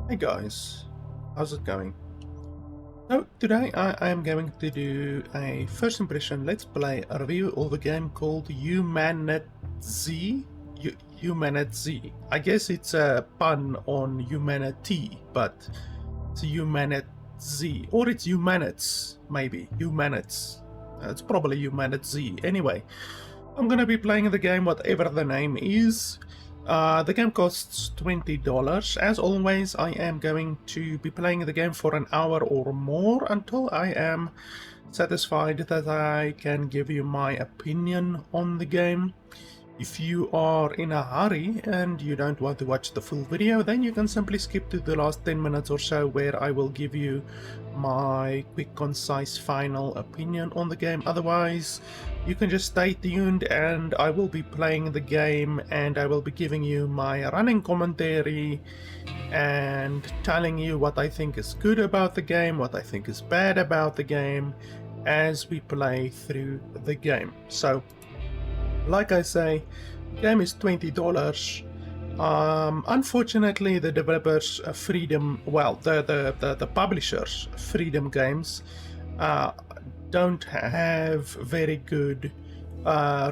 Hey guys, how's it going? So today I am going to do a first impression let's play a review of a game called HumanitZ. HumanitZ. I guess it's a pun on humanity, but it's HumanitZ, or it's HumanitZ, maybe HumanitZ. It's probably HumanitZ. Anyway, I'm gonna be playing the game whatever the name is. The game costs $20. As always, I am going to be playing the game for an hour or more until I am satisfied that I can give you my opinion on the game. If you are in a hurry and you don't want to watch the full video, then you can simply skip to the last 10 minutes or so where I will give you my quick, concise, final opinion on the game. Otherwise, you can just stay tuned and I will be playing the game and I will be giving you my running commentary and telling you what I think is good about the game, what I think is bad about the game as we play through the game. So, like I say, the game is $20. Unfortunately, the developers the publishers, Freedom Games, don't have very good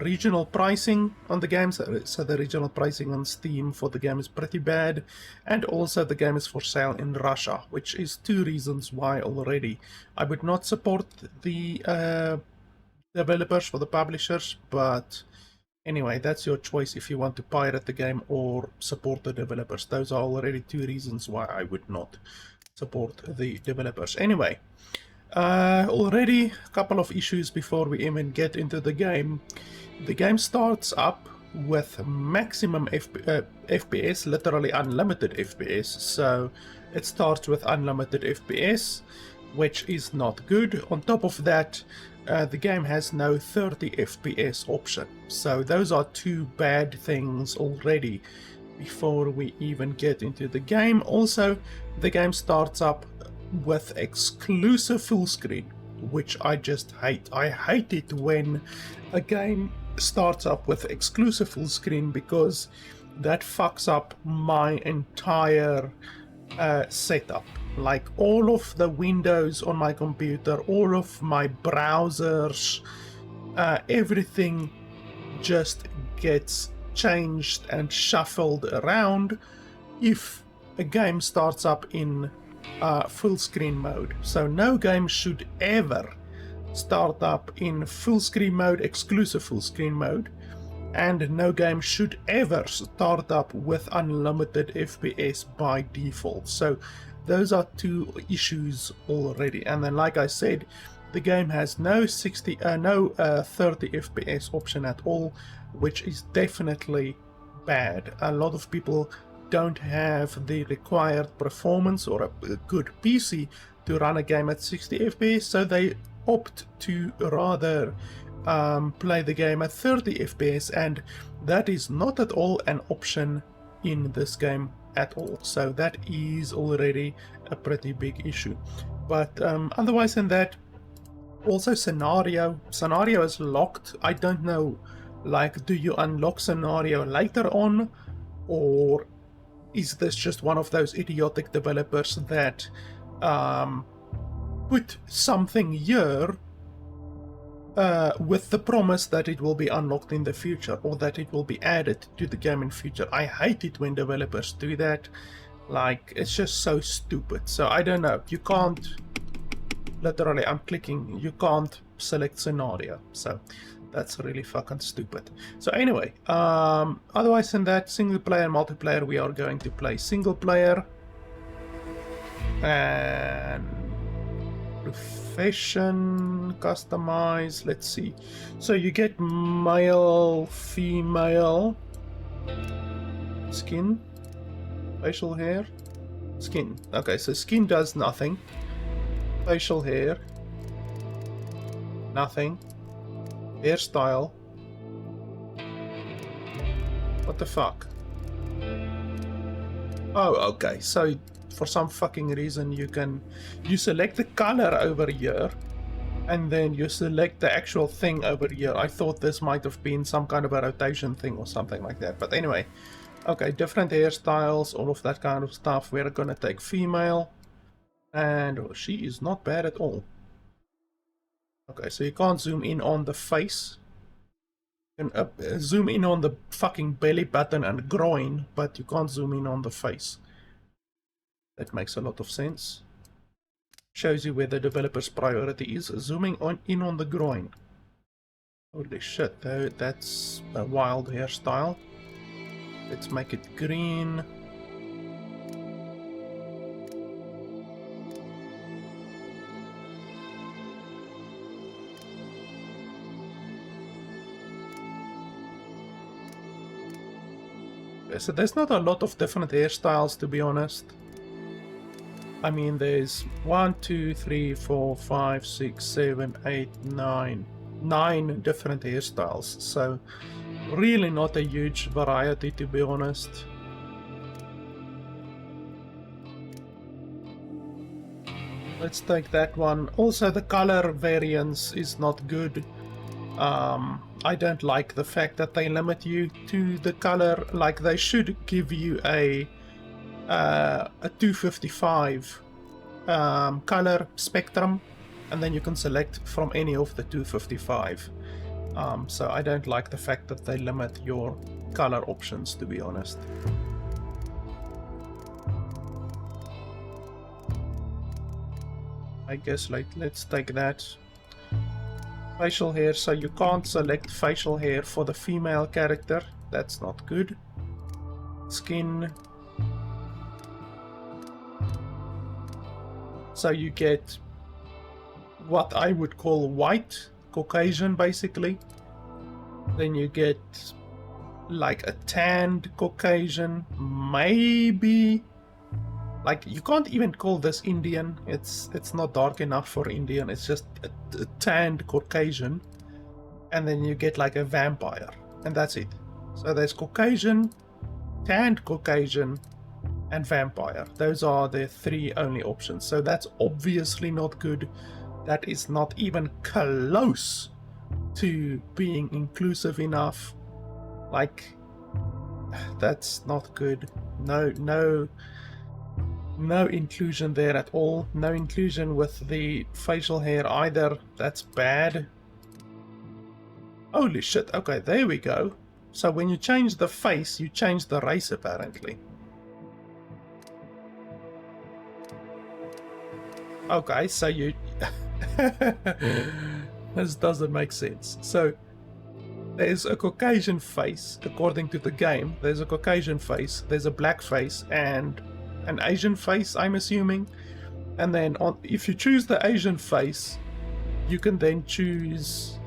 regional pricing on the game, so the regional pricing on Steam for the game is pretty bad, and also the game is for sale in Russia, which is two reasons why already I would not support the developers for the publishers, but anyway, that's your choice if you want to pirate the game or support the developers. Those are already two reasons why I would not support the developers. Anyway, already a couple of issues before we even get into the game. The game starts up with maximum FPS, literally unlimited FPS, so it starts with unlimited FPS, which is not good. On top of that, the game has no 30 FPS option, so those are two bad things already before we even get into the game. Also, the game starts up with exclusive full screen, which I just hate. I hate it when a game starts up with exclusive full screen because that fucks up my entire setup. Like all of the windows on my computer, all of my browsers, everything just gets changed and shuffled around if a game starts up in full screen mode. So no game should ever start up in full screen mode, exclusive full screen mode, and no game should ever start up with unlimited FPS by default. So those are two issues already. And then, like I said, the game has no 30 FPS option at all, which is definitely bad. A lot of people don't have the required performance or a good PC to run a game at 60 FPS, so they opt to rather play the game at 30 FPS, and that is not at all an option in this game at all. So that is already a pretty big issue. But otherwise than that, also scenario is locked. I don't know, like, do you unlock scenario later on, or is this just one of those idiotic developers that put something here with the promise that it will be unlocked in the future, or that it will be added to the game in future? I hate it when developers do that. Like, it's just so stupid. So I don't know, you can't, literally I'm clicking, you can't select scenario, so that's really fucking stupid. So anyway, otherwise than that, single player and multiplayer, we are going to play single player. And profession, customize, let's see. So you get male, female, skin, facial hair, skin. Okay, so skin does nothing. Facial hair, nothing. Hairstyle, what the fuck? Oh, okay, so for some fucking reason you select the color over here and then you select the actual thing over here. I thought this might have been some kind of a rotation thing or something like that, but anyway, Okay, different hairstyles, all of that kind of stuff. We're gonna take female. And oh, she is not bad at all. Okay, so you can't zoom in on the face. You can zoom in on the fucking belly button and groin, but you can't zoom in on the face. That makes a lot of sense. Shows you where the developer's priority is, zooming in on the groin. Holy shit, though, that's a wild hairstyle. Let's make it green. So there's not a lot of different hairstyles, to be honest. I mean, there's 1, 2, 3, 4, 5, 6, 7, 8, 9. 9 different hairstyles. So really not a huge variety, to be honest. Let's take that one. Also, the color variance is not good. I don't like the fact that they limit you to the color. Like, they should give you a 255 color spectrum, and then you can select from any of the 255. So I don't like the fact that they limit your color options, to be honest. I guess let's take that. Facial hair, so you can't select facial hair for the female character. That's not good. Skin. So you get what I would call white, Caucasian basically. Then you get like a tanned Caucasian, maybe. Like, you can't even call this Indian. It's not dark enough for Indian. It's just a tanned Caucasian. And then you get like a vampire. And that's it. So there's Caucasian, tanned Caucasian, and vampire. Those are the 3 only options. So that's obviously not good. That is not even close to being inclusive enough. Like, that's not good. No inclusion there at all. No inclusion with the facial hair either. That's bad. Holy shit. Okay, there we go. So when you change the face, you change the race apparently. Okay, so you... This doesn't make sense. So there's a Caucasian face, according to the game. There's a Caucasian face, there's a black face, and an Asian face, I'm assuming. And then if you choose the Asian face, you can then choose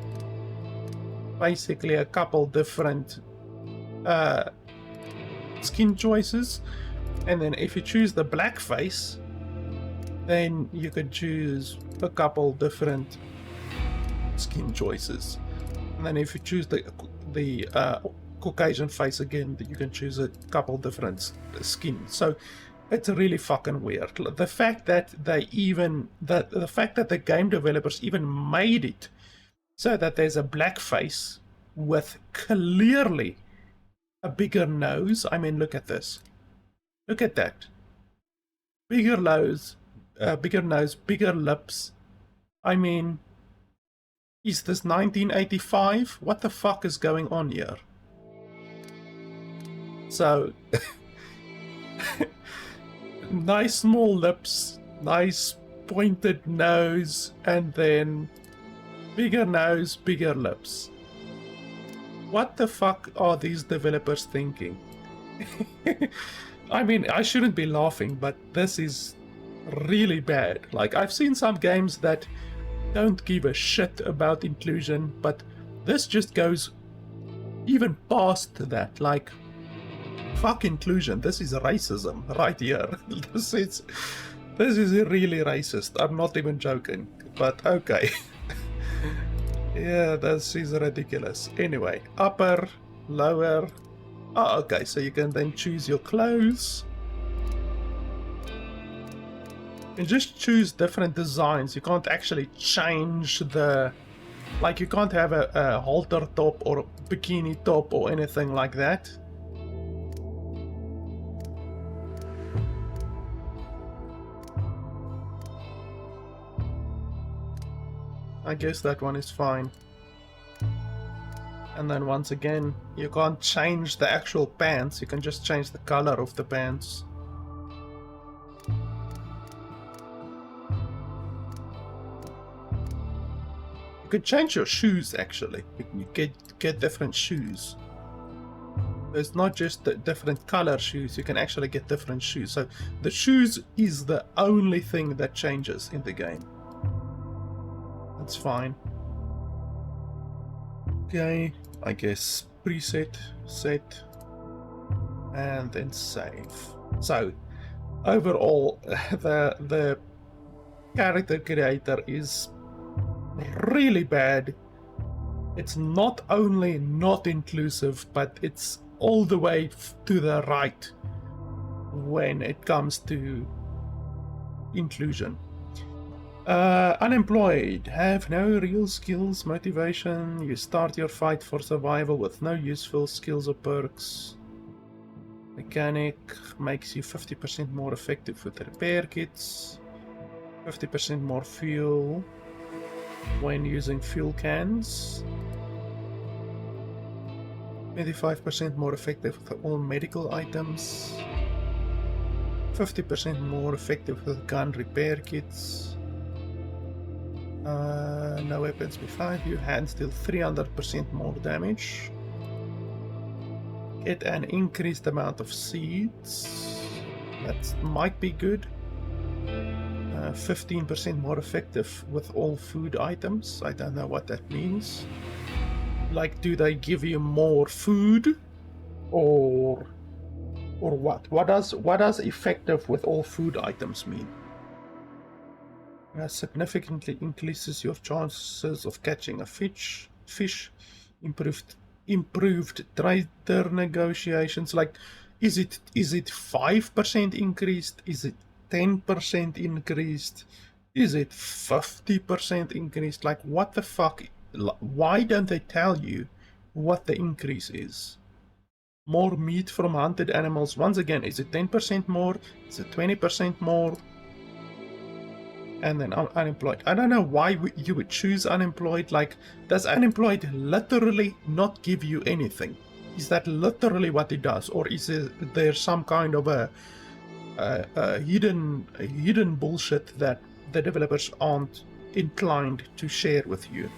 basically a couple different skin choices. And then if you choose the black face, then you can choose a couple different skin choices. And then if you choose the Caucasian face again, you can choose a couple different skin. So it's really fucking weird. The fact that the fact that the game developers even made it so that there's a black face with clearly a bigger nose. I mean, look at this. Look at that. Bigger nose, bigger lips. I mean, is this 1985? What the fuck is going on here? So, nice small lips, nice pointed nose, and then bigger nose, bigger lips. What the fuck are these developers thinking? I mean, I shouldn't be laughing, but this is really bad. Like, I've seen some games that don't give a shit about inclusion, but this just goes even past that. Like, fuck inclusion. This is racism right here. This is really racist. I'm not even joking. But okay. Yeah, this is ridiculous. Anyway, upper, lower. Oh, okay, so you can then choose your clothes. And just choose different designs. You can't actually change the... Like, you can't have a halter top or a bikini top or anything like that. I guess that one is fine. And then once again, you can't change the actual pants, you can just change the color of the pants. You could change your shoes actually. You get different shoes. It's not just the different color shoes, you can actually get different shoes. So the shoes is the only thing that changes in the game. That's fine. Okay, I guess preset, set, and then save. So overall, the character creator is really bad. It's not only not inclusive, but it's all the way to the right when it comes to inclusion. Unemployed, have no real skills, motivation, you start your fight for survival with no useful skills or perks. Mechanic makes you 50% more effective with repair kits, 50% more fuel when using fuel cans, 25% more effective with all medical items, 50% more effective with gun repair kits. No weapons B5, you hand deal 300% more damage. Get an increased amount of seeds. That might be good. 15% more effective with all food items. I don't know what that means. Like, do they give you more food? Or what? What does effective with all food items mean? Significantly increases your chances of catching a fish. Improved trader negotiations. Like, is it 5% increased? Is it 10% increased? Is it 50% increased? Like, what the fuck? Why don't they tell you what the increase is? More meat from hunted animals. Once again, is it 10% more? Is it 20% more? And then unemployed. I don't know why you would choose unemployed. Like, does unemployed literally not give you anything? Is that literally what it does? Or is there some kind of a hidden bullshit that the developers aren't inclined to share with you?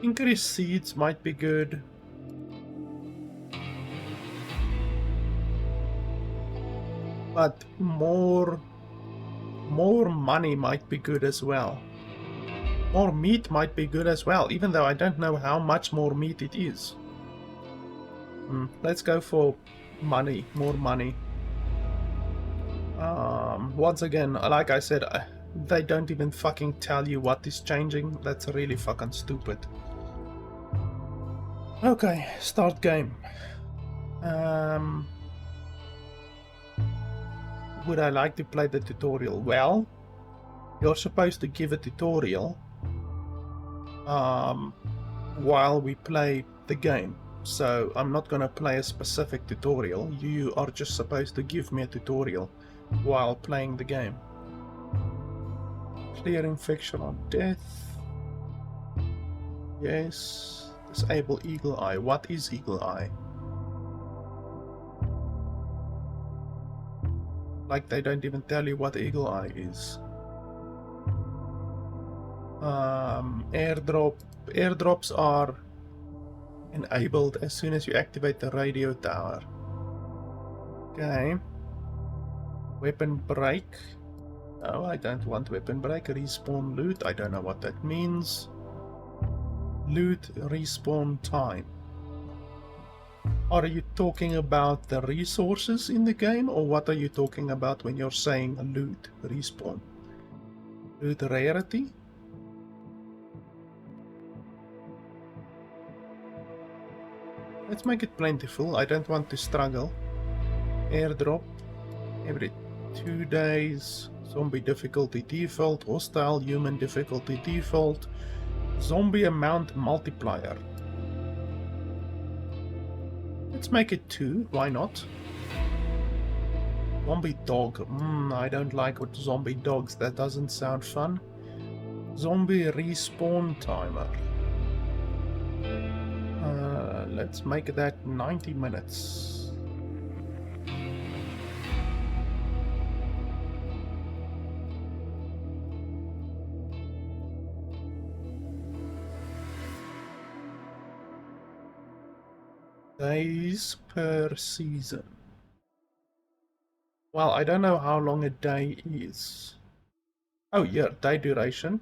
Increased seeds might be good. But more money might be good as well. More meat might be good as well, even though I don't know how much more meat it is. Let's go for money, more money. Once again, like I said, they don't even fucking tell you what is changing. That's really fucking stupid. Okay, start game. Would I like to play the tutorial? Well, you're supposed to give a tutorial while we play the game. So I'm not gonna play a specific tutorial. You are just supposed to give me a tutorial while playing the game. Clear infection on death. Yes. Disable Eagle Eye. What is Eagle Eye? Like, they don't even tell you what Eagle Eye is. Airdrops are enabled as soon as you activate the radio tower. Okay. Weapon break. No, I don't want weapon break. Respawn loot. I don't know what that means. Loot respawn time. Are you talking about the resources in the game, or what are you talking about when you're saying loot respawn? Loot rarity? Let's make it plentiful. I don't want to struggle. Airdrop every 2 days. Zombie difficulty default. Hostile human difficulty default. Zombie amount multiplier. Let's make it 2, why not? Zombie dog. I don't like what zombie dogs. That doesn't sound fun. Zombie respawn timer. Let's make that 90 minutes. Days per season. Well, I don't know how long a day is. Oh, yeah, day duration.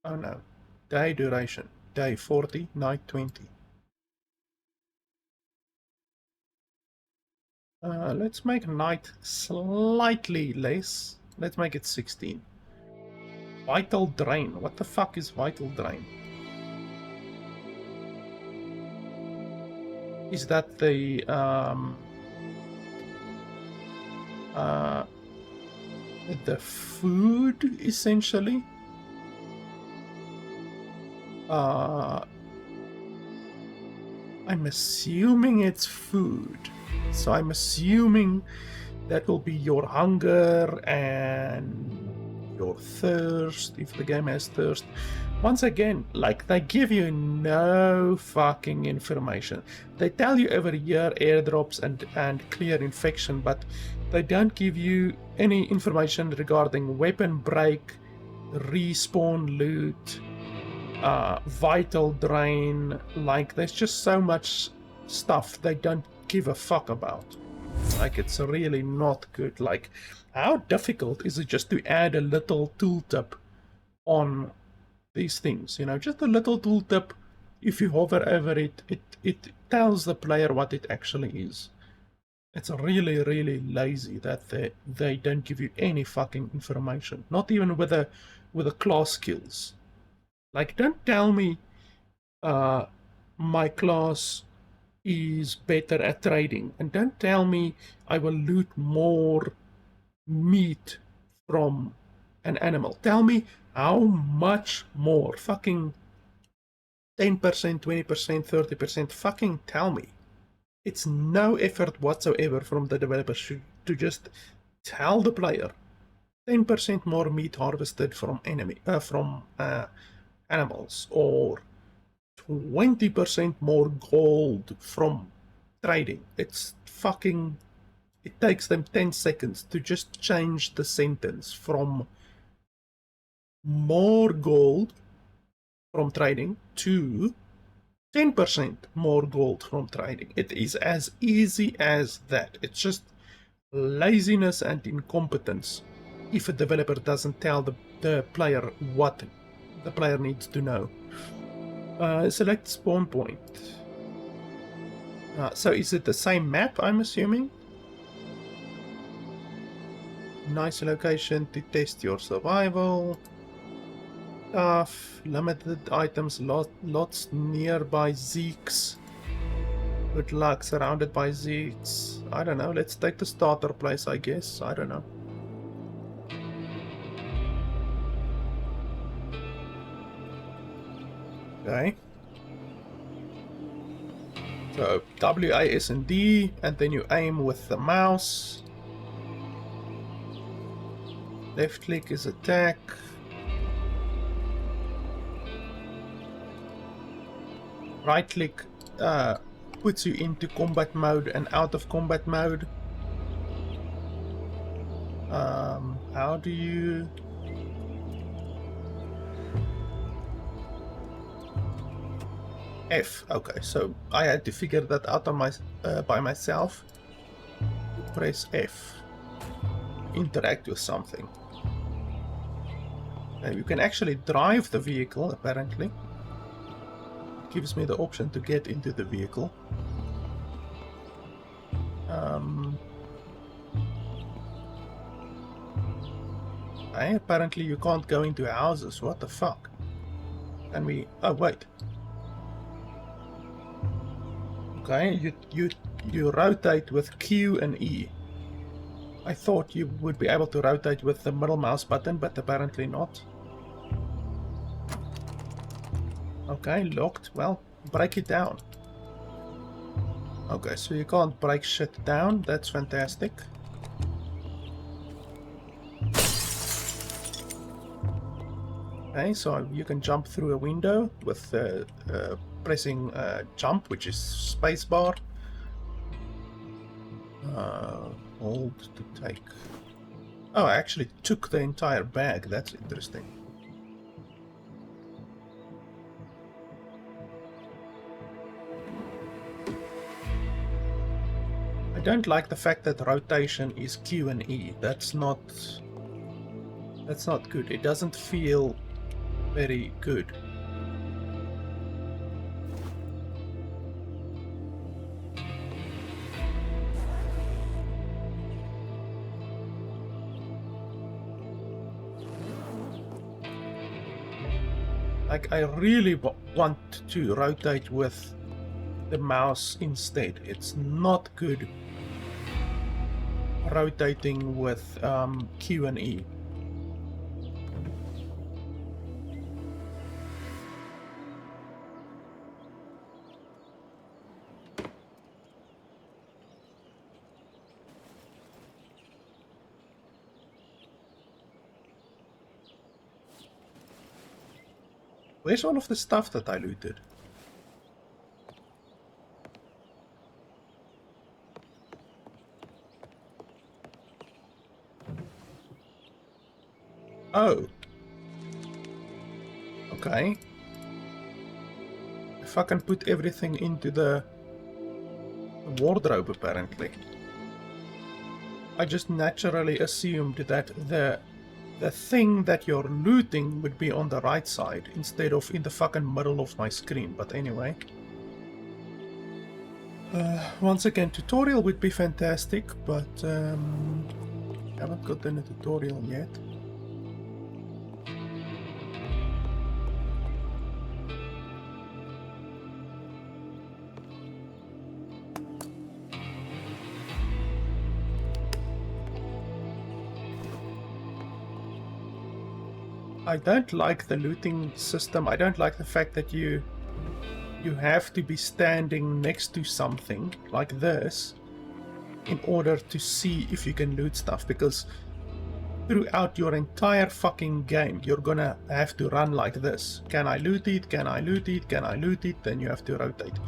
Oh no, day duration. Day 40, night 20. Let's make night slightly less. Let's make it 16. Vital drain. What the fuck is vital drain? Is that the food essentially? I'm assuming it's food. So I'm assuming that will be your hunger and your thirst, if the game has thirst. Once again, like, they give you no fucking information. They tell you every year airdrops and clear infection, but they don't give you any information regarding weapon break, respawn loot, vital drain. Like, there's just so much stuff they don't give a fuck about. Like, it's really not good. Like, how difficult is it just to add a little tooltip on these things? You know, just a little tooltip. If you hover over it, it tells the player what it actually is. It's really, really lazy that they don't give you any fucking information. Not even with the class skills. Like, don't tell me my class is better at trading, and don't tell me I will loot more meat from an animal. Tell me how much more. Fucking 10%, 20%, 30%. Fucking tell me. It's no effort whatsoever from the developers to just tell the player 10% more meat harvested from animals, or 20% more gold from trading. It's fucking... It takes them 10 seconds to just change the sentence from more gold from trading to 10% more gold from trading. It is as easy as that. It's just laziness and incompetence if a developer doesn't tell the player what the player needs to know. Select spawn point. So is it the same map, I'm assuming? Nice location to test your survival. Tough, limited items, lots nearby Zeeks. Good luck, surrounded by Zeeks. I don't know, let's take the starter place, I guess. I don't know. Okay. So W, A, S, and D, and then you aim with the mouse. Left click is attack. Right click puts you into combat mode and out of combat mode. How do you... F. Okay, so I had to figure that out on by myself. Press F. Interact with something. You can actually drive the vehicle, apparently. It gives me the option to get into the vehicle. Apparently you can't go into houses. What the fuck? Can we... Oh, wait. Okay, you rotate with Q and E. I thought you would be able to rotate with the middle mouse button, but apparently not. Okay, locked. Well, break it down. Okay, so you can't break shit down. That's fantastic. Okay, so you can jump through a window with pressing jump, which is spacebar. Hold to take. Oh, I actually took the entire bag. That's interesting. I don't like the fact that rotation is Q and E. That's not good. It doesn't feel very good. Like, I really want to rotate with the mouse instead. It's not good rotating with Q and E. Where's all of the stuff that I looted? Oh. Okay. If I can put everything into the wardrobe, apparently. I just naturally assumed that the thing that you're looting would be on the right side instead of in the fucking middle of my screen, but anyway. Once again, tutorial would be fantastic, but haven't gotten a tutorial yet. I don't like the looting system. I don't like the fact that you have to be standing next to something like this in order to see if you can loot stuff, because throughout your entire fucking game you're gonna have to run like this. Can I loot it? Can I loot it? Can I loot it? Then you have to rotate.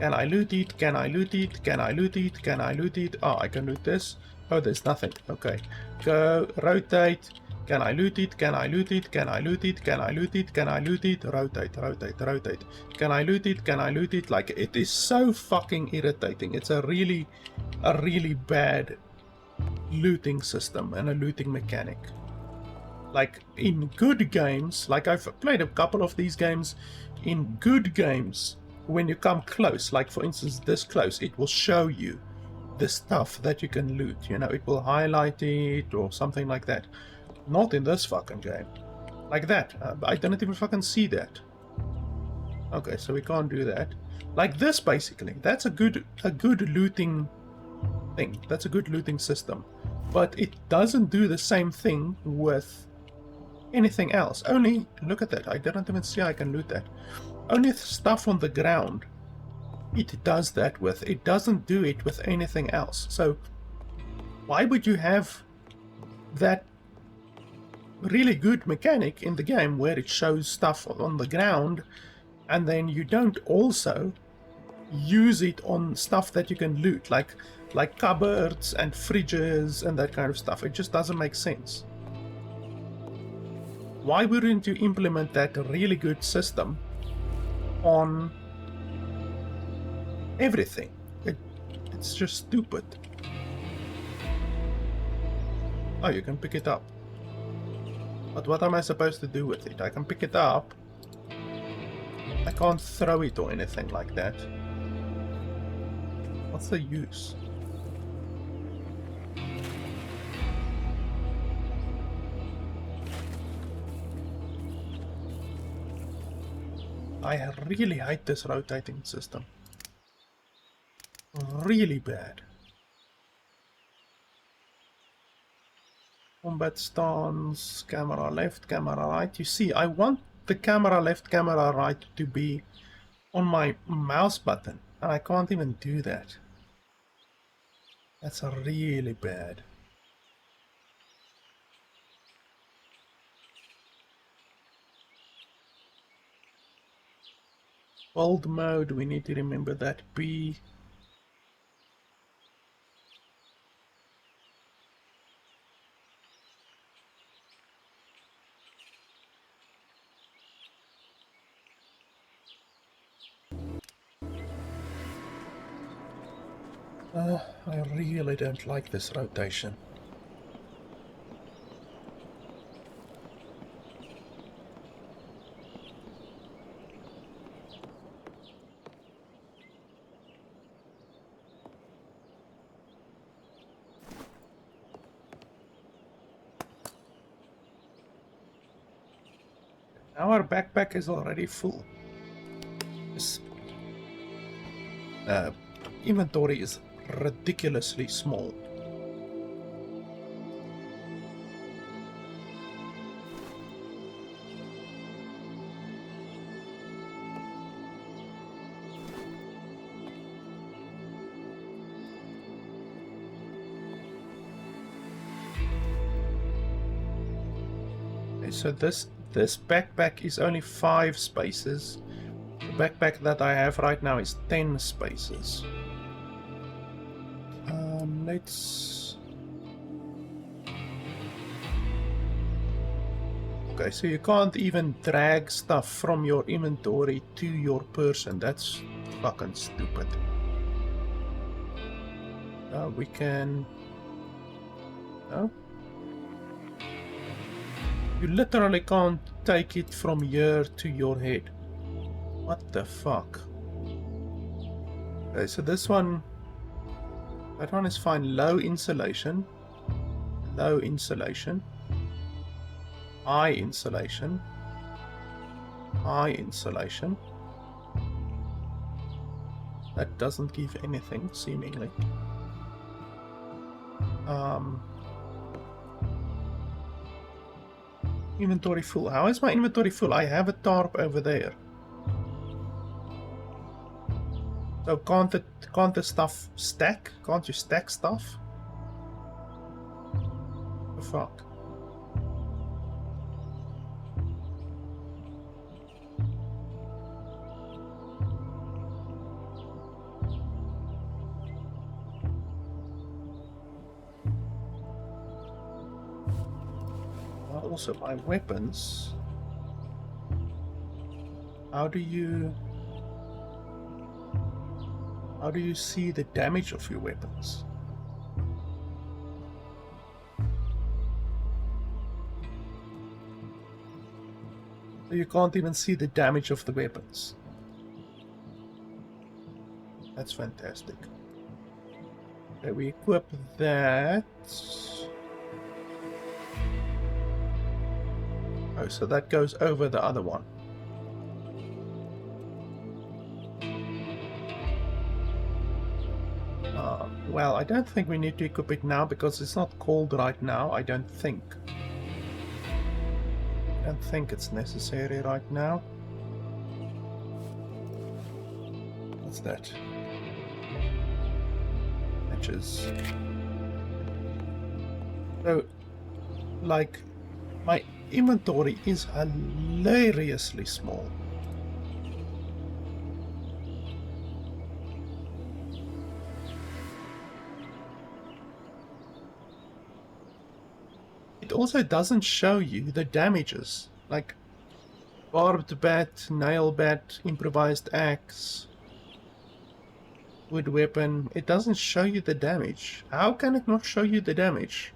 Can I loot it? Can I loot it? Can I loot it? Can I loot it? Oh, I can loot this. Oh, there's nothing. Okay. Go, rotate. Can I loot it? Can I loot it? Can I loot it? Can I loot it? Can I loot it? Rotate, rotate, rotate. Can I loot it? Can I loot it? Like, it is so fucking irritating. It's a really bad looting system and a looting mechanic. Like, in good games, like I've played a couple of these games, in good games, when you come close, like for instance this close, it will show you the stuff that you can loot, you know, it will highlight it or something like that. Not in this fucking game. Like that. I didn't even fucking see that. Okay, so we can't do that. Like this, basically. That's a good looting thing. That's a good looting system. But it doesn't do the same thing with anything else. Only, look at that. I didn't even see I can loot that. Only stuff on the ground it does that with. It doesn't do it with anything else. So why would you have that really good mechanic in the game where it shows stuff on the ground and then you don't also use it on stuff that you can loot, like cupboards and fridges and that kind of stuff? It just doesn't make sense. Why wouldn't you implement that really good system on everything? It's just stupid. Oh, you can pick it up. But what am I supposed to do with it? I can pick it up. I can't throw it or anything like that. What's the use? I really hate this rotating system. Really bad. Combat stance, camera left, camera right. You see, I want the camera left, camera right to be on my mouse button, and I can't even do that. That's really bad. Old mode, we need to remember that B. I really don't like this rotation. Now our backpack is already full. This inventory is ridiculously small. Okay, so this backpack is only 5 spaces. The backpack that I have right now is 10 spaces. Let's... Okay, so you can't even drag stuff from your inventory to your person. That's fucking stupid. We can... No? You literally can't take it from here to your head. What the fuck? Okay, so this one... That one is fine. Low insulation. Low insulation. High insulation. High insulation. That doesn't give anything, seemingly. Inventory full. How is my inventory full? I have a tarp over there. So can't the stuff stack? Can't you stack stuff? The fuck? Also my weapons. How do you see the damage of your weapons? So you can't even see the damage of the weapons. That's fantastic. Okay, we equip that. Oh, so that goes over the other one. Well, I don't think we need to equip it now because it's not cold right now, I don't think. I don't think it's necessary right now. What's that? Matches. So, like, my inventory is hilariously small. It also doesn't show you the damages, like barbed bat, nail bat, improvised axe, wood weapon. It doesn't show you the damage. How can it not show you the damage?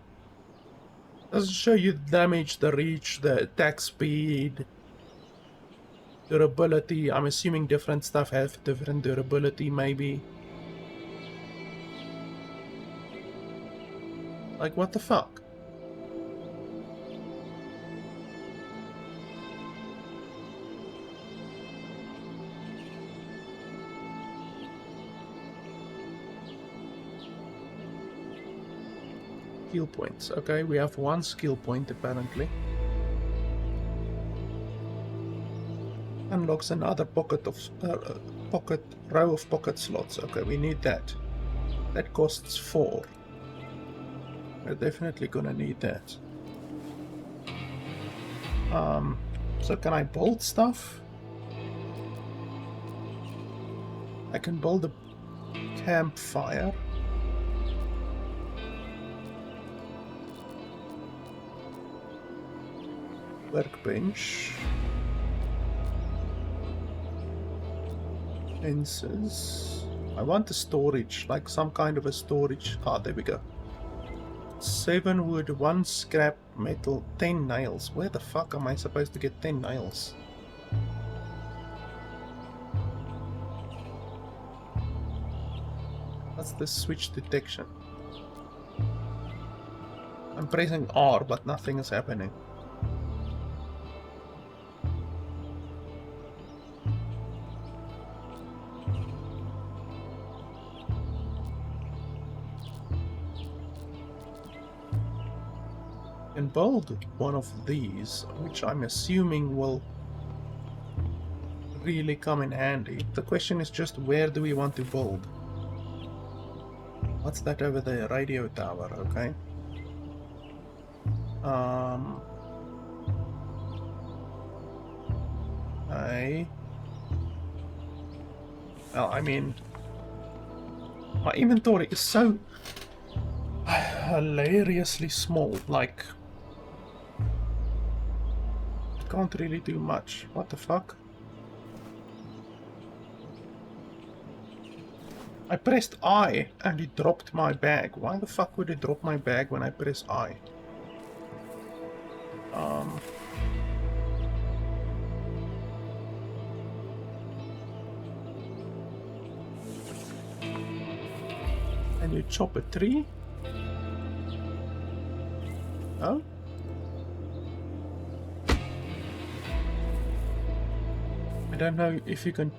It doesn't show you the damage, the reach, the attack speed, durability. I'm assuming different stuff have different durability, maybe. Like, what the fuck? Skill points. Okay, we have 1 skill point apparently. Unlocks another pocket of row of pocket slots. Okay, we need that. That costs 4. We're definitely gonna need that. So can I build stuff? I can build a campfire. Workbench. Fences. I want a storage, like some kind of a storage. Ah, there we go. 7 wood, 1 scrap metal, 10 nails. Where the fuck am I supposed to get 10 nails? What's the switch detection? I'm pressing R, but nothing is happening. And build one of these, which I'm assuming will really come in handy. The question is just where do we want to build? What's that over there? Radio tower, okay. Well, I mean, my inventory is so hilariously small, like, I can't really do much. What the fuck? I pressed I and it dropped my bag. Why the fuck would it drop my bag when I press I? And you chop a tree? Oh? I don't know if you can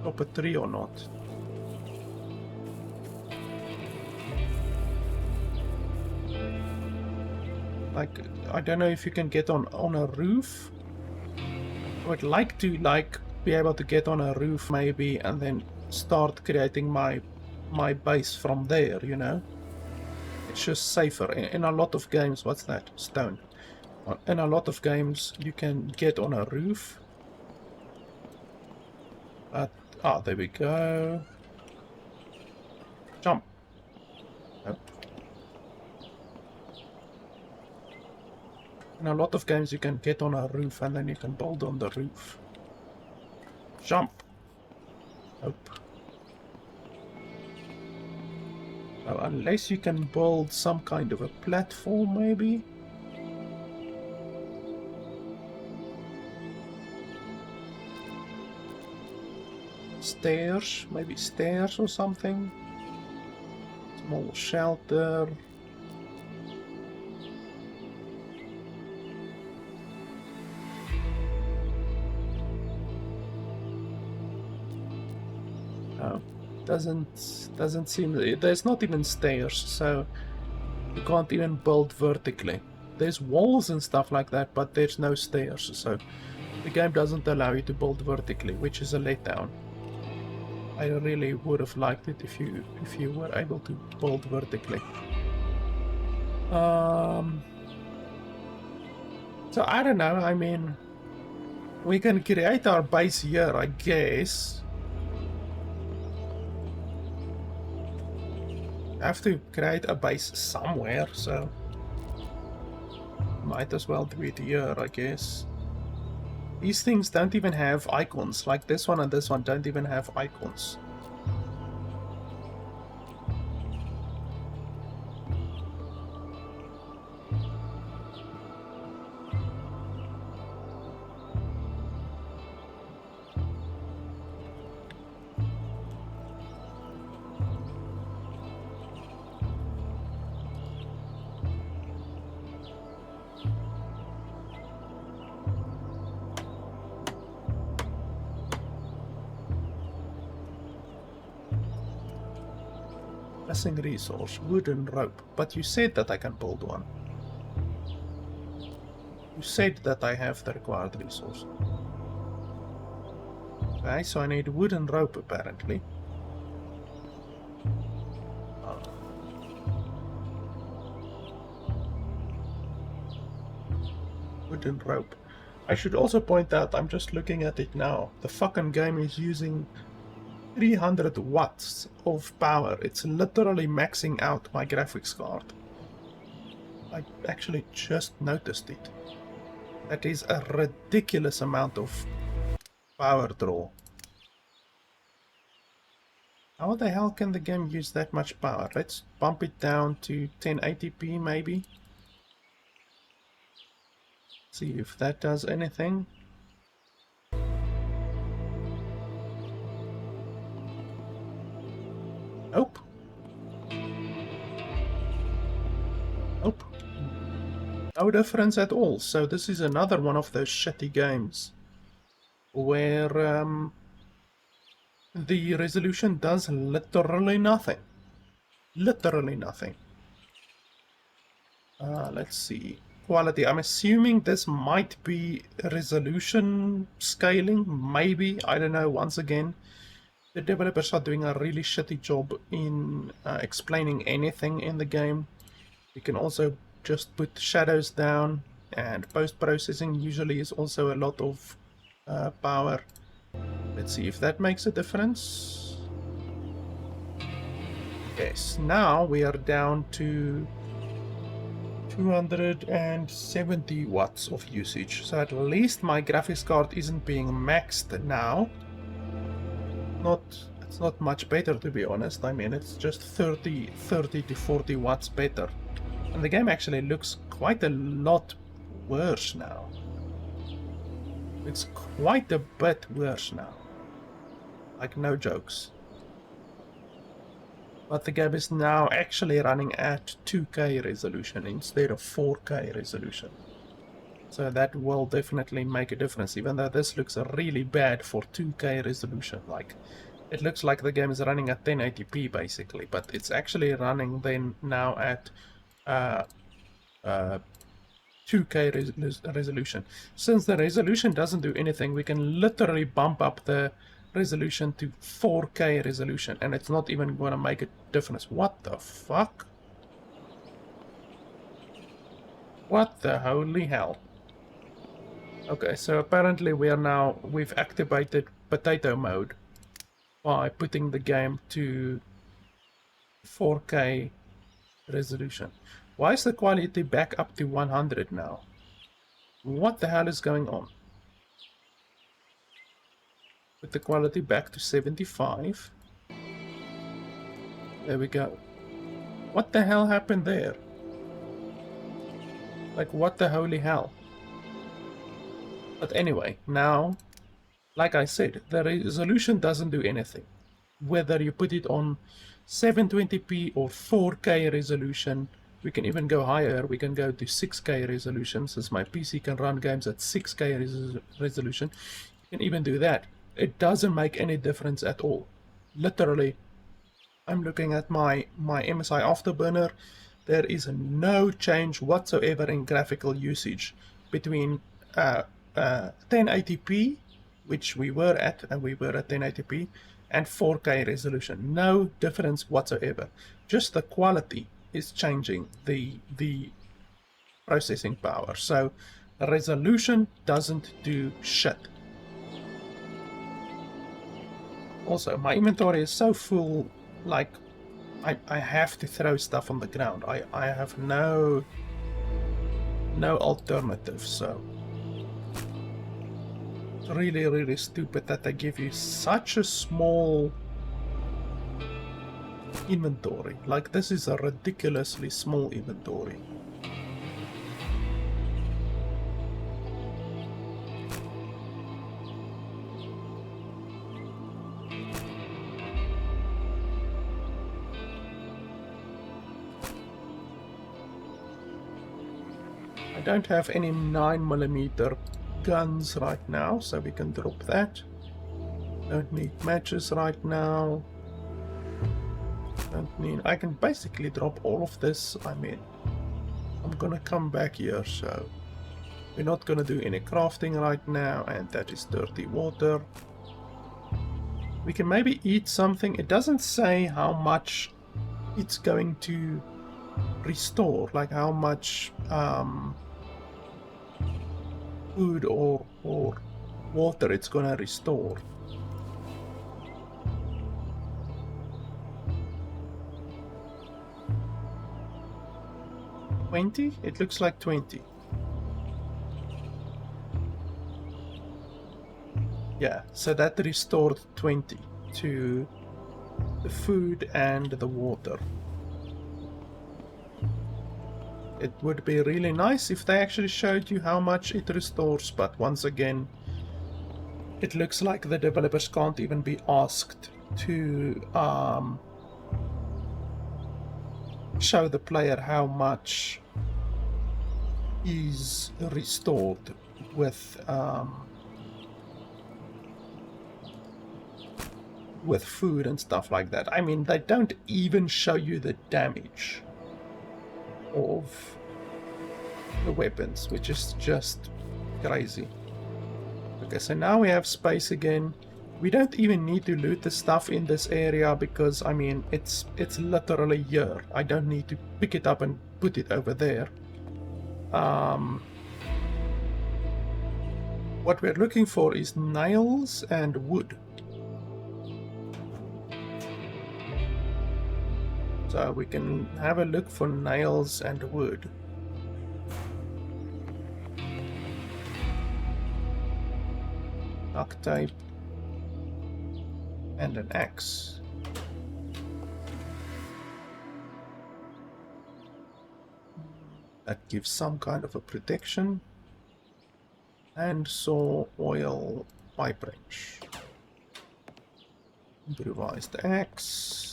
chop a tree or not. Like, I don't know if you can get on a roof. I would like to, like, be able to get on a roof maybe and then start creating my base from there, you know? It's just safer. In a lot of games, what's that? Stone. In a lot of games, you can get on a roof. Ah, there we go. Jump. Nope. In a lot of games, you can get on a roof and then you can build on the roof. Jump. Nope. So unless you can build some kind of a platform, maybe? Stairs, maybe stairs or something. Small shelter. Oh, doesn't seem. There's not even stairs, so you can't even build vertically. There's walls and stuff like that, but there's no stairs, so the game doesn't allow you to build vertically, which is a letdown. I really would have liked it if you were able to build vertically. So I don't know, I mean, we can create our base here, I guess. I have to create a base somewhere, so might as well do it here, I guess. These things don't even have icons, like this one and this one don't even have icons. Missing resource, wooden rope. But you said that I can build one. You said that I have the required resource. Okay, so I need wooden rope apparently. wooden rope. I should also point out, I'm just looking at it now, the fucking game is using 300 watts of power. It's literally maxing out my graphics card. I actually just noticed it. That is a ridiculous amount of power draw. How the hell can the game use that much power? Let's bump it down to 1080p maybe. See if that does anything. Nope. Nope. No difference at all. So this is another one of those shitty games where the resolution does literally nothing. Literally nothing. Let's see. Quality. I'm assuming this might be resolution scaling. Maybe. I don't know. Once again, the developers are doing a really shitty job in explaining anything in the game. You can also just put shadows down, and post-processing usually is also a lot of power. Let's see if that makes a difference. Yes, now we are down to 270 watts of usage. So at least my graphics card isn't being maxed now. It's not much better, to be honest. I mean, it's just 30 to 40 watts better. And the game actually looks quite a lot worse now. It's quite a bit worse now. Like, no jokes. But the game is now actually running at 2K resolution instead of 4K resolution. So that will definitely make a difference, even though this looks really bad for 2K resolution. Like, it looks like the game is running at 1080p basically, but it's actually running then now at 2K resolution. Since the resolution doesn't do anything, we can literally bump up the resolution to 4K resolution, and it's not even going to make a difference. What the fuck? What the holy hell? Okay, so apparently we've activated potato mode by putting the game to 4K resolution. Why is the quality back up to 100 now? What the hell is going on? Put the quality back to 75. There we go. What the hell happened there? Like, what the holy hell? But anyway, now, like I said, the resolution doesn't do anything. Whether you put it on 720p or 4K resolution, we can even go higher. We can go to 6K resolution, since my PC can run games at 6K resolution. You can even do that. It doesn't make any difference at all. Literally, I'm looking at my MSI Afterburner. There is no change whatsoever in graphical usage between 1080p, which we were at, and we were at 1080p, and 4K resolution. No difference whatsoever. Just the quality is changing the processing power. So the resolution doesn't do shit. Also, my inventory is so full, like, I have to throw stuff on the ground. I have no alternative, so it's really, really stupid that they give you such a small inventory. Like, this is a ridiculously small inventory. I don't have any 9mm guns right now, so we can drop that. Don't need matches right now. Don't need... I can basically drop all of this. I mean, I'm gonna come back here, so we're not gonna do any crafting right now, and that is dirty water. We can maybe eat something. It doesn't say how much it's going to restore, like how much food or water it's gonna restore. It looks like 20. Yeah, so that restored 20 to the food and the water. It would be really nice if they actually showed you how much it restores, but once again, it looks like the developers can't even be asked to show the player how much is restored with food and stuff like that. I mean, they don't even show you the damage of the weapons, which is just crazy. Okay, so now we have space again. We don't even need to loot the stuff in this area because, I mean, it's literally here. I don't need to pick it up and put it over there. What we're looking for is nails and wood. So we can have a look for nails and wood. Duct tape and an axe. That gives some kind of a protection. And saw, oil, pipe wrench. Improvised axe.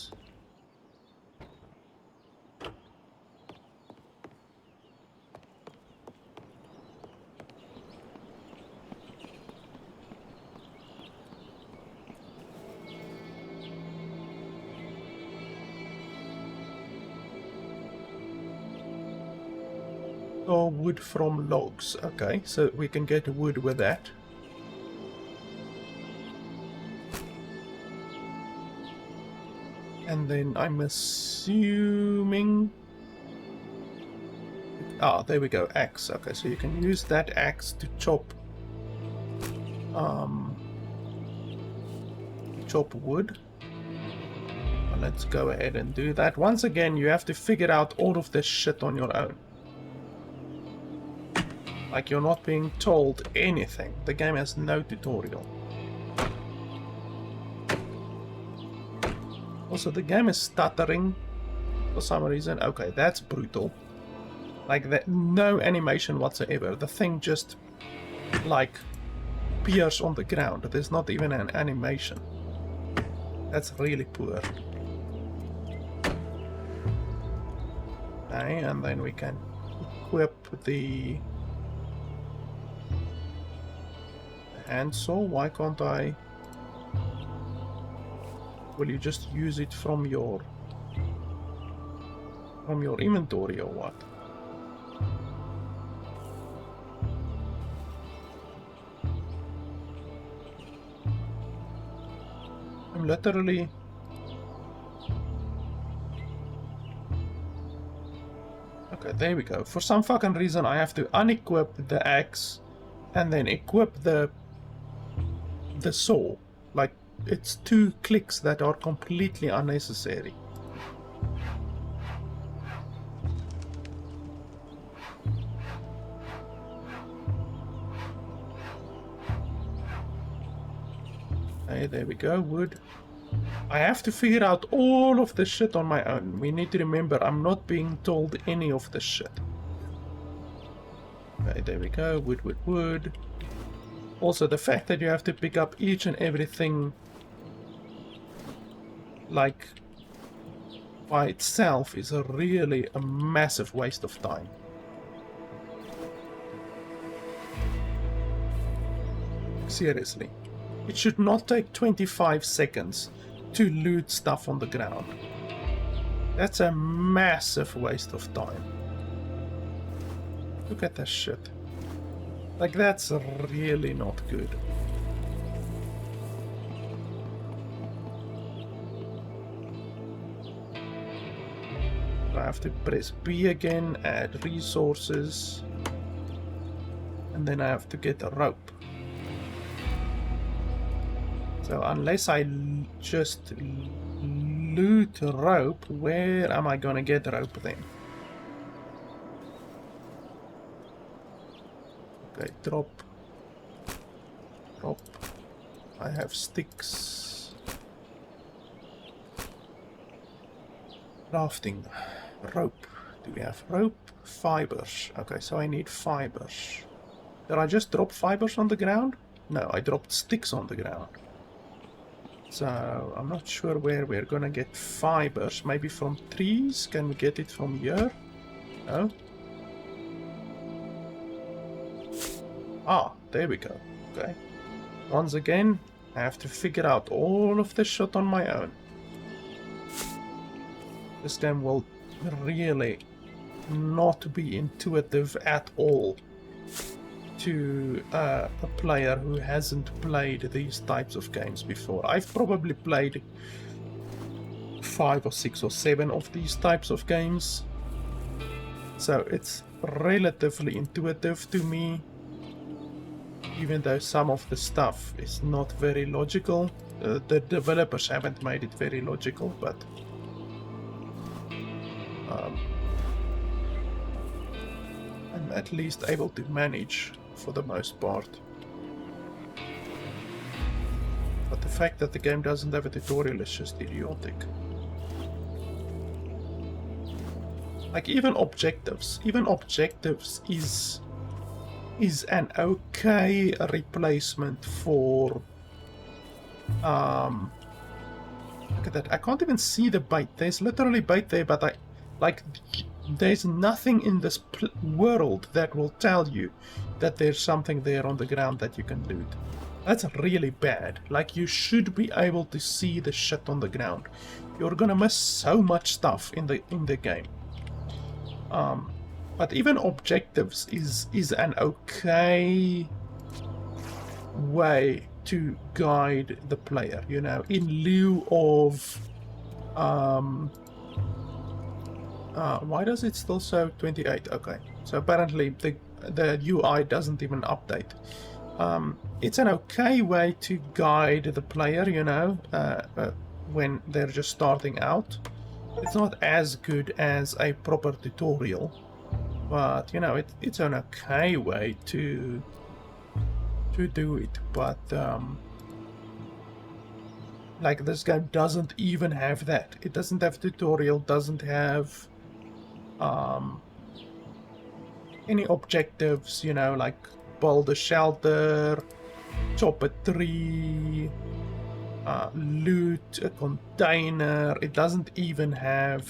Or wood from logs. Okay, so we can get wood with that. And then I'm assuming... Ah, there we go, axe. Okay, so you can use that axe to chop wood. Well, let's go ahead and do that. Once again, you have to figure out all of this shit on your own. Like, you're not being told anything. The game has no tutorial. Also, the game is stuttering for some reason. Okay, that's brutal. Like, that, no animation whatsoever. The thing just, like, appears on the ground. There's not even an animation. That's really poor. Okay, and then we can equip the handsaw. Why can't I? Will you just use it from your inventory or what? I'm literally... Okay, there we go. For some fucking reason I have to unequip the axe and then equip the saw. Like, it's 2 clicks that are completely unnecessary. Okay, there we go, wood. I have to figure out all of this shit on my own. We need to remember, I'm not being told any of this shit. Okay, there we go, wood, wood, wood. Also, the fact that you have to pick up each and everything, like, by itself is really a massive waste of time. Seriously. It should not take 25 seconds to loot stuff on the ground. That's a massive waste of time. Look at that shit. Like, that's really not good. I have to press B again, add resources. And then I have to get a rope. So unless I just loot a rope, where am I gonna get rope then? Okay, drop. I have sticks. Crafting. Rope. Do we have rope? Fibers. Okay, so I need fibers. Did I just drop fibers on the ground? No, I dropped sticks on the ground. So I'm not sure where we're gonna get fibers. Maybe from trees? Can we get it from here? No? Ah, there we go. Okay. Once again, I have to figure out all of this shit on my own. This game will really not be intuitive at all to a player who hasn't played these types of games before. I've probably played 5 or 6 or 7 of these types of games, so it's relatively intuitive to me, even though some of the stuff is not very logical. The developers haven't made it very logical, but I'm at least able to manage for the most part. But the fact that the game doesn't have a tutorial is just idiotic. Like even objectives is an okay replacement for look at that. I can't even see the bait. There's literally bait there, but there's nothing in this world that will tell you that there's something there on the ground that you can loot. That's really bad. Like, you should be able to see the shit on the ground. You're gonna miss so much stuff in the game. But even objectives is an okay way to guide the player, you know, in lieu of why does it still show 28? Okay, so apparently the UI doesn't even update. It's an okay way to guide the player, you know, when they're just starting out. It's not as good as a proper tutorial, but you know, it's an okay way to do it. But like, this game doesn't even have that. It doesn't have tutorial, doesn't have any objectives, you know, like build a shelter, chop a tree, loot a container. It doesn't even have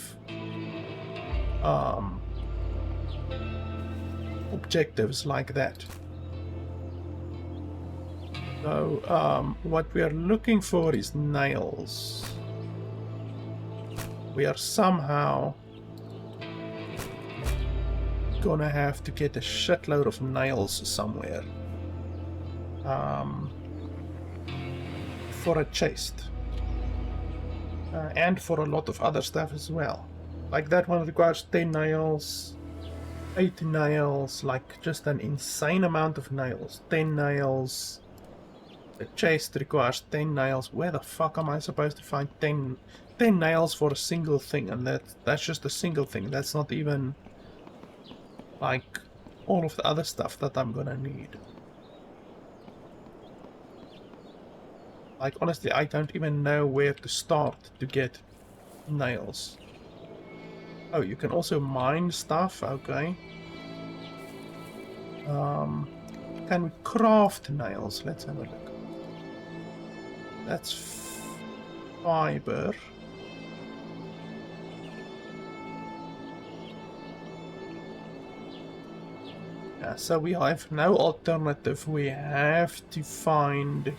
objectives like that. So what we are looking for is nails. We are somehow gonna have to get a shitload of nails somewhere for a chest, and for a lot of other stuff as well. Like, that one requires 10 nails, 8 nails, like just an insane amount of nails. 10 nails. The chest requires 10 nails. Where the fuck am I supposed to find 10 nails for a single thing? And that's just a single thing. That's not even like all of the other stuff that I'm gonna need. Like, honestly, I don't even know where to start to get nails. Oh, you can also mine stuff. Okay. Can we craft nails? Let's have a look. That's fiber. Yeah, so we have no alternative. We have to find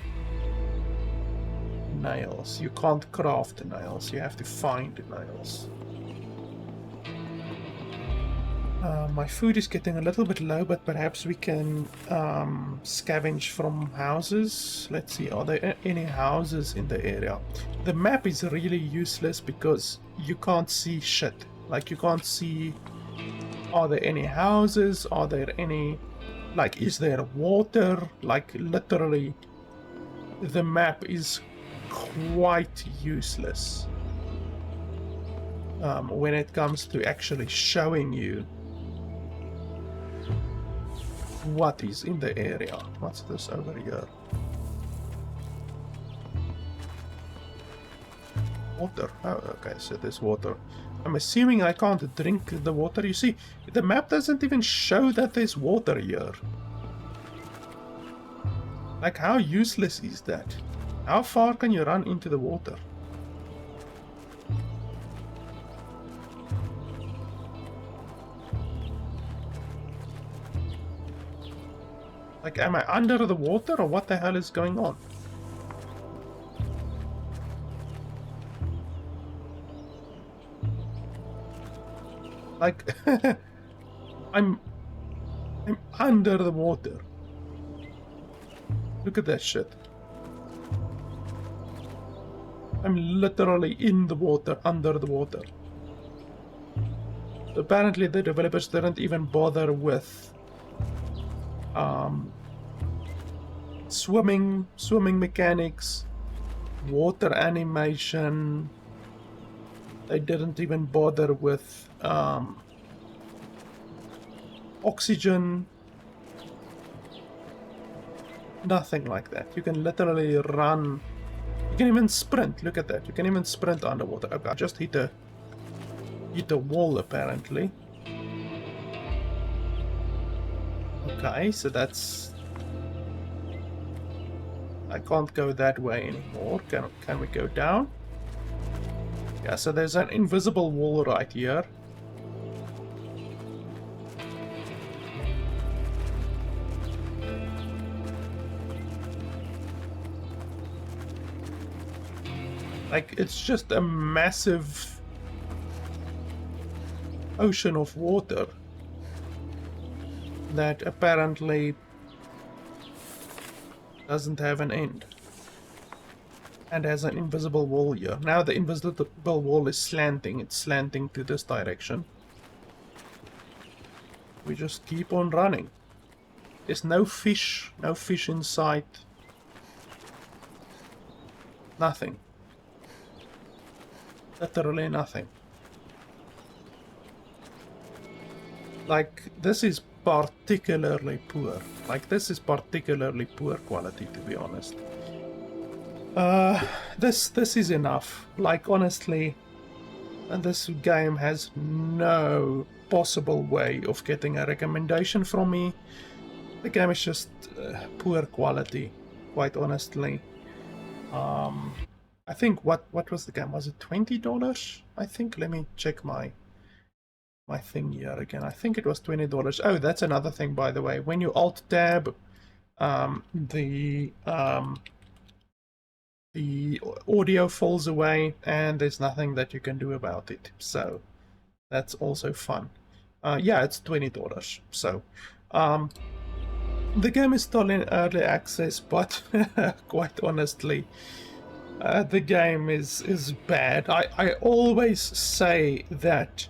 nails. You can't craft nails. You have to find nails. My food is getting a little bit low, but perhaps we can scavenge from houses. Let's see, are there any houses in the area? The map is really useless because you can't see shit. Like, you can't see, are there any houses? Are there any Like, is there water? Like, literally, the map is quite useless when it comes to actually showing you what is in the area. What's this over here? Water. Oh, okay, so there's water. I'm assuming I can't drink the water. You see, the map doesn't even show that there's water here. Like, how useless is that? How far can you run into the water? Like, am I under the water or what the hell is going on? Like, I'm under the water. Look at that shit. I'm literally in the water, under the water. Apparently the developers didn't even bother with swimming mechanics, water animation. They didn't even bother with oxygen. Nothing like that. You can literally run. You can even sprint. Look at that. You can even sprint underwater. Okay, I just hit a wall apparently. Okay, so that's... I can't go that way anymore. Can we go down? Yeah, so there's an invisible wall right here. Like, it's just a massive ocean of water that apparently doesn't have an end and has an invisible wall here. Now the invisible wall is slanting. It's slanting to this direction. We just keep on running. There's no fish in sight. Nothing. Literally nothing. Like, this is particularly poor. Like, this is particularly poor quality, to be honest. This is enough. Like, honestly, and this game has no possible way of getting a recommendation from me. The game is just poor quality, quite honestly. I think what was the game? Was it $20? I think. Let me check my thing here again. I think it was $20. Oh, that's another thing, by the way. When you alt tab, the audio falls away and there's nothing that you can do about it. So that's also fun. Yeah, it's $20. So the game is still in early access, but quite honestly, the game is bad. I always say that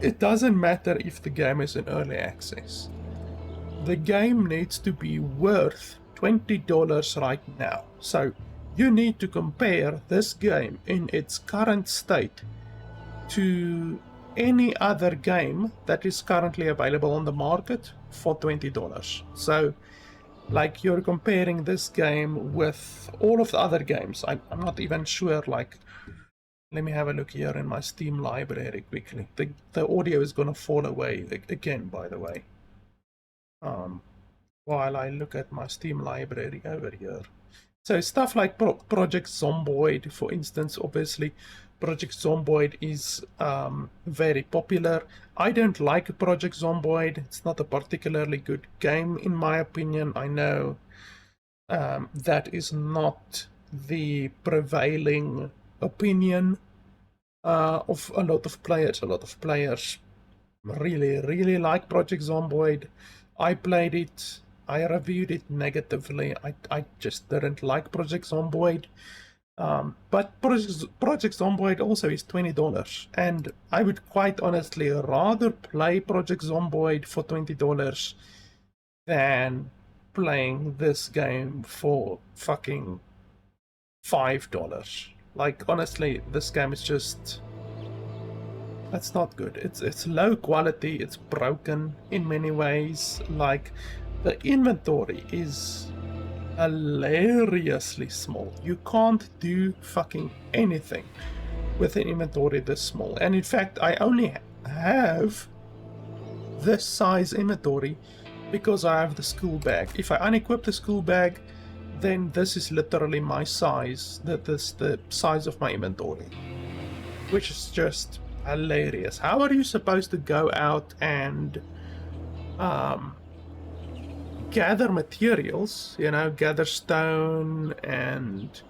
it doesn't matter if the game is in early access. The game needs to be worth $20 right now. So you need to compare this game in its current state to any other game that is currently available on the market for $20. So, like, you're comparing this game with all of the other games. I'm not even sure, like, let me have a look here in my Steam library quickly. The audio is gonna fall away again, by the way. While I look at my Steam library over here. So stuff like Project Zomboid, for instance, obviously Project Zomboid is very popular. I don't like Project Zomboid. It's not a particularly good game in my opinion. I know that is not the prevailing opinion of a lot of players. A lot of players really like Project Zomboid. I played it. I reviewed it negatively. I just didn't like Project Zomboid. But Project Zomboid also is $20, and I would quite honestly rather play Project Zomboid for $20 than playing this game for fucking $5. Like, honestly, this game is just... That's not good. It's low quality, it's broken in many ways. Like, the inventory is hilariously small. You can't do fucking anything with an inventory this small. And in fact, I only have this size inventory because I have the school bag. If I unequip the school bag, then this is literally my size. That's the size of my inventory, which is just hilarious. How are you supposed to go out and gather materials, you know, gather stone and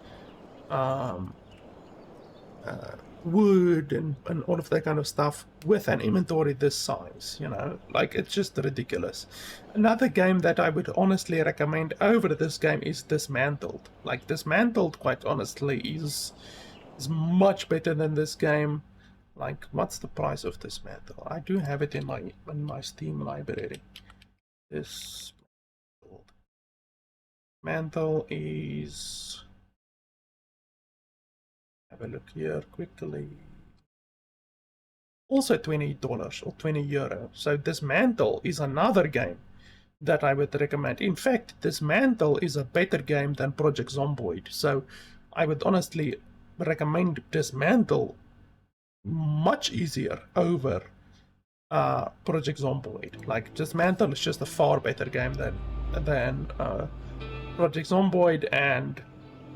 wood and all of that kind of stuff with an inventory this size, you know? Like, it's just ridiculous. Another game that I would honestly recommend over this game is Dismantled. Like, Dismantled, quite honestly, is much better than this game. Like, what's the price of Dismantle? I do have it in my Steam library. Dismantle is... Have a look here quickly. Also $20 or €20. So Dismantle is another game that I would recommend. In fact, Dismantle is a better game than Project Zomboid. So I would honestly recommend Dismantle much easier over Project Zomboid. Like, Dismantle is just a far better game than Project Zomboid, and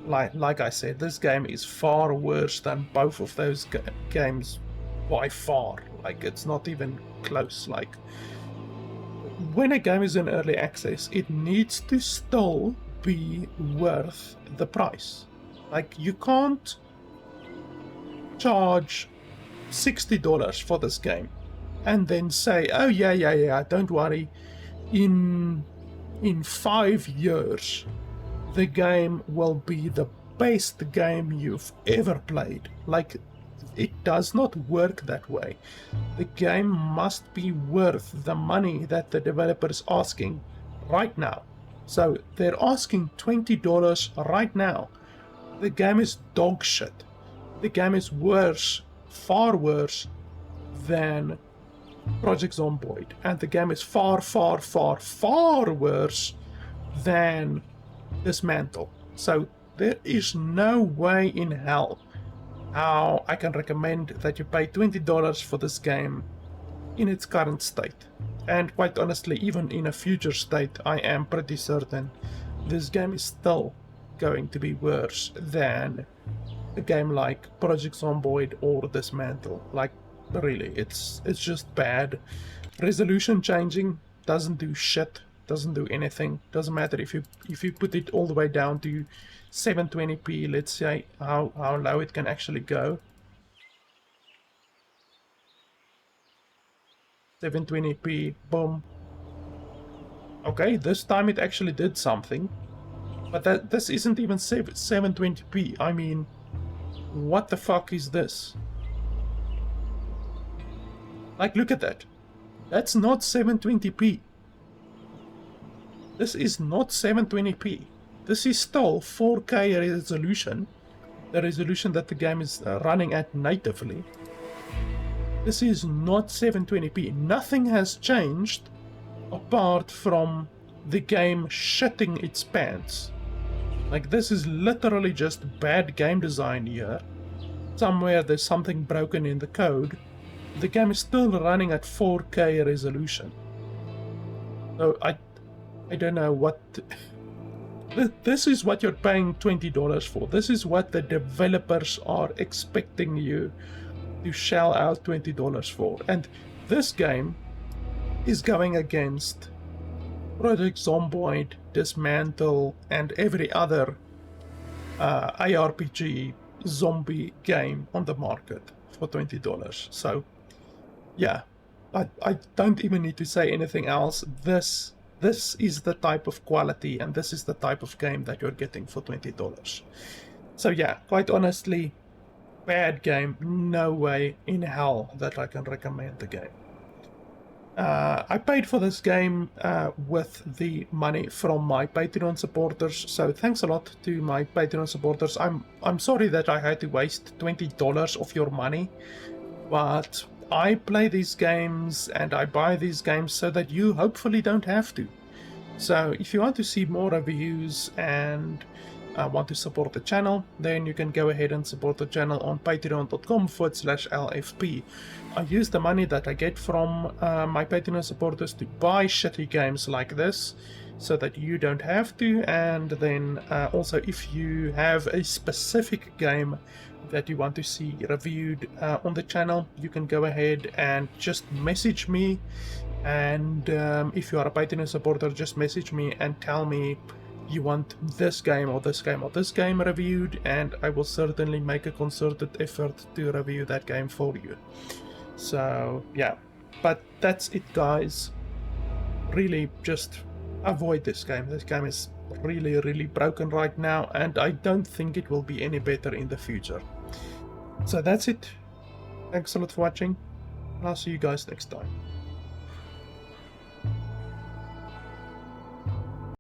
like I said, this game is far worse than both of those games by far. Like, it's not even close. Like, when a game is in early access, it needs to still be worth the price. Like, you can't charge $60 for this game and then say, oh yeah, don't worry, in 5 years the game will be the best game you've ever played. Like, it does not work that way. The game must be worth the money that the developer is asking right now. So they're asking $20 right now. The game is dog shit. The game is worse, far worse than Project Zomboid, and the game is far worse than Dismantle. So there is no way in hell how I can recommend that you pay $20 for this game in its current state. And quite honestly, even in a future state, I am pretty certain this game is still going to be worse than a game like Project Zomboid or Dismantle. Like, really, it's just bad. Resolution changing doesn't do shit, doesn't do anything. Doesn't matter if you put it all the way down to 720p, let's say, how low it can actually go. 720p, boom. Okay, this time it actually did something. But this isn't even 720p. I mean, what the fuck is this? Like, look at that. That's not 720p. This is not 720p. This is still 4K resolution. The resolution that the game is running at natively. This is not 720p. Nothing has changed apart from the game shitting its pants. Like, this is literally just bad game design here. Somewhere there's something broken in the code. The game is still running at 4K resolution. So I don't know what... This is what you're paying $20 for. This is what the developers are expecting you to shell out $20 for. And this game is going against Project Zomboid, Dismantle, and every other ARPG zombie game on the market for $20. So, yeah, I don't even need to say anything else. This is the type of quality, and this is the type of game that you're getting for $20. So yeah, quite honestly, bad game. No way in hell that I can recommend the game. I paid for this game with the money from my Patreon supporters, so thanks a lot to my Patreon supporters. I'm sorry that I had to waste $20 of your money, but I play these games and I buy these games so that you hopefully don't have to. So if you want to see more reviews and want to support the channel, then you can go ahead and support the channel on patreon.com/LFP. I use the money that I get from my Patreon supporters to buy shitty games like this, so that you don't have to. And then also, if you have a specific game that you want to see reviewed on the channel, you can go ahead and just message me. And if you are a Patreon supporter, just message me and tell me you want this game or this game or this game reviewed, and I will certainly make a concerted effort to review that game for you. So yeah, but that's it, guys. Really just avoid this game. This game is really broken right now, and I don't think it will be any better in the future. So that's it. Thanks a lot for watching, and I'll see you guys next time.